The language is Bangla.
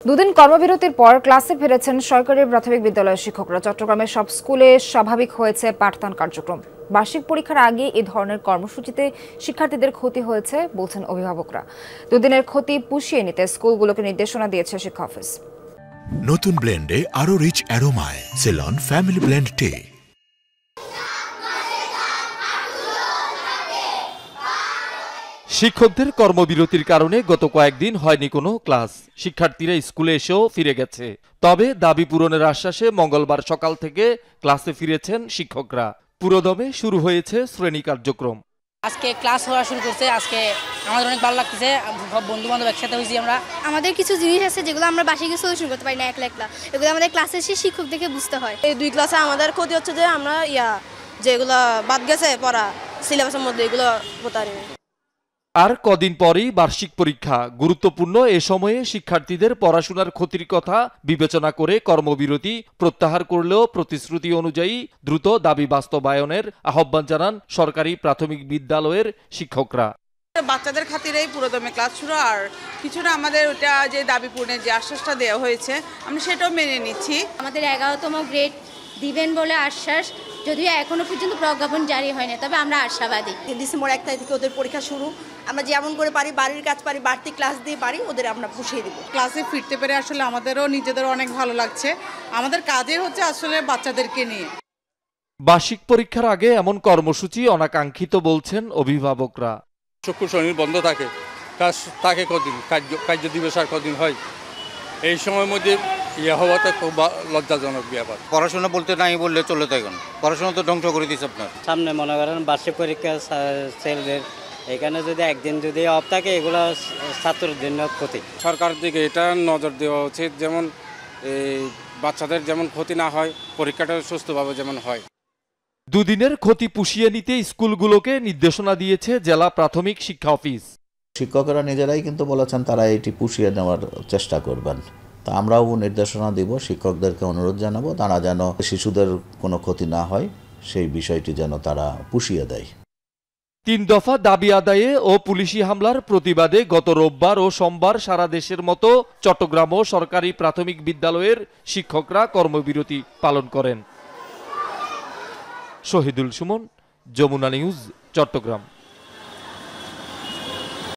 দুদিন কর্মবিরতির পর ক্লাসে ফিরেছেন সরকারি প্রাথমিক বিদ্যালয়ের শিক্ষকরা। চট্টগ্রামের সব স্কুলে স্বাভাবিক হয়েছে পাঠদান কার্যক্রম। বার্ষিক পরীক্ষার আগে এ ধরনের কর্মসূচিতে শিক্ষার্থীদের ক্ষতি হয়েছে বলছেন অভিভাবকরা। দুদিনের ক্ষতি পুষিয়ে নিতে স্কুলগুলোকে নির্দেশনা দিয়েছে শিক্ষা অফিস। নতুন ব্লেন্ডে আরো রিচ অ্যারোমায় সেলন ফ্যামিলি ব্লেন্ড টে। শিক্ষকদের কর্মবিরতির কারণে গত কয়েকদিন হয়নি কোনো ক্লাস। শিক্ষার্থীরা স্কুলে এসেও ফিরে গেছে। তবে দাবি পূরণের আশ্বাসে মঙ্গলবার সকাল থেকে ক্লাসে ফিরেছেন শিক্ষকরা। পুরোদমে শুরু হয়েছে শ্রেণী কার্যক্রম। আজকে ক্লাস হওয়া শুরু করছে। আজকে আমাদের অনেক ভালো লাগতেছে। সব বন্ধু বান্ধব একসাথে হয়েছি আমরা। আমাদের কিছু জিনিস আছে যেগুলো আমরা বাসায় গিয়ে সলিউশন করতে পারি না একলা একলা, এগুলো আমাদের ক্লাসে এসে শিক্ষক দেখে বুঝতে হয়। এই দুই ক্লাসে আমাদের ক্ষতি হচ্ছে যে আমরা যেগুলো বাদ গেছে পড়া সিলেবাসের মধ্যে এগুলো পড়তে। আর কদিন পরেই বার্ষিক পরীক্ষা। গুরুত্বপূর্ণ এ সময়ে শিক্ষার্থীদের পড়াশোনার ক্ষতির কথা বিবেচনা করে কর্মবিরতি প্রত্যাহার করলেও প্রতিশ্রুতি অনুযায়ী দ্রুত দাবি বাস্তবায়নের আহ্বান জানান সরকারি প্রাথমিক বিদ্যালয়ের শিক্ষকরা। বাচ্চাদের খাতিরেই পুরোদমে ক্লাস শুরু, আর কিছুটা আমাদের ওটা যে দাবি পূরণের যে আশ্বাসটা দেওয়া হয়েছে আমরা সেটাও মেনে নিচ্ছি। আমাদের 11তম গ্রেড দিবেন বলে আশ্বাস, যদিও এখনো পর্যন্ত প্রজ্ঞাপন জারি হয়নি, তবে আমরা আশাবাদী। ডিসেম্বর 1 তারিখ থেকে ওদের পরীক্ষা শুরু। আমরা যেমন করে পারি বাড়ির কাজ পারি, বাড়তি ক্লাস দিয়ে পারি ওদের আমরা পুষিয়ে দিব। ক্লাসে ফিরতে পেরে আসলে আমাদেরও নিজেদেরও অনেক ভালো লাগছে। আমাদের কাজে হচ্ছে আসলে বাচ্চাদেরকে নিয়ে। বার্ষিক পরীক্ষার আগে এমন কর্মসূচি অনাকাঙ্ক্ষিত বলছেন অভিভাবকরা। শুক্র শনি বন্ধ থাকে, কাজ থাকে কদিন, কার্য দিবস আর কদিন হয়। এই সময়ের মধ্যে হওয়াটা খুব লজ্জাজনক ব্যাপার। পড়াশোনা বলতে নাই বললে চলে এখন পড়াশোনা তো ধ্বংস করে দিচ্ছে। আপনার সামনে মনে করেন বার্ষিক পরীক্ষা ছেলেদের, এখানে যদি একদিন যদি অফ থাকে এগুলো ছাত্রদের জন্য ক্ষতি। সরকার দিকে এটা নজর দেওয়া উচিত, যেমন এই বাচ্চাদের যেমন ক্ষতি না হয়, পরীক্ষাটা সুস্থভাবে যেমন হয়। দুদিনের ক্ষতি পুষিয়ে নিতে স্কুলগুলোকে নির্দেশনা দিয়েছে জেলা প্রাথমিক শিক্ষা অফিস। শিক্ষকরা নিজেরাই কিন্তু বলেছেন তারা এটি পুষিয়ে নেওয়ার চেষ্টা করবেন। তা আমরাও নির্দেশনা দিব, শিক্ষকদেরকে অনুরোধ জানাবো তারা যেন শিশুদের কোনো ক্ষতি না হয় সেই বিষয়টি যেন তারা পুষিয়ে দেয়। 3 দফা দাবি আদায়ে ও পুলিশি হামলার প্রতিবাদে গত রোববার ও সোমবার সারা দেশের মতো চট্টগ্রামও সরকারি প্রাথমিক বিদ্যালয়ের শিক্ষকরা কর্মবিরতি পালন করেন। শহীদুল সুমন, যমুনা নিউজ, চট্টগ্রাম।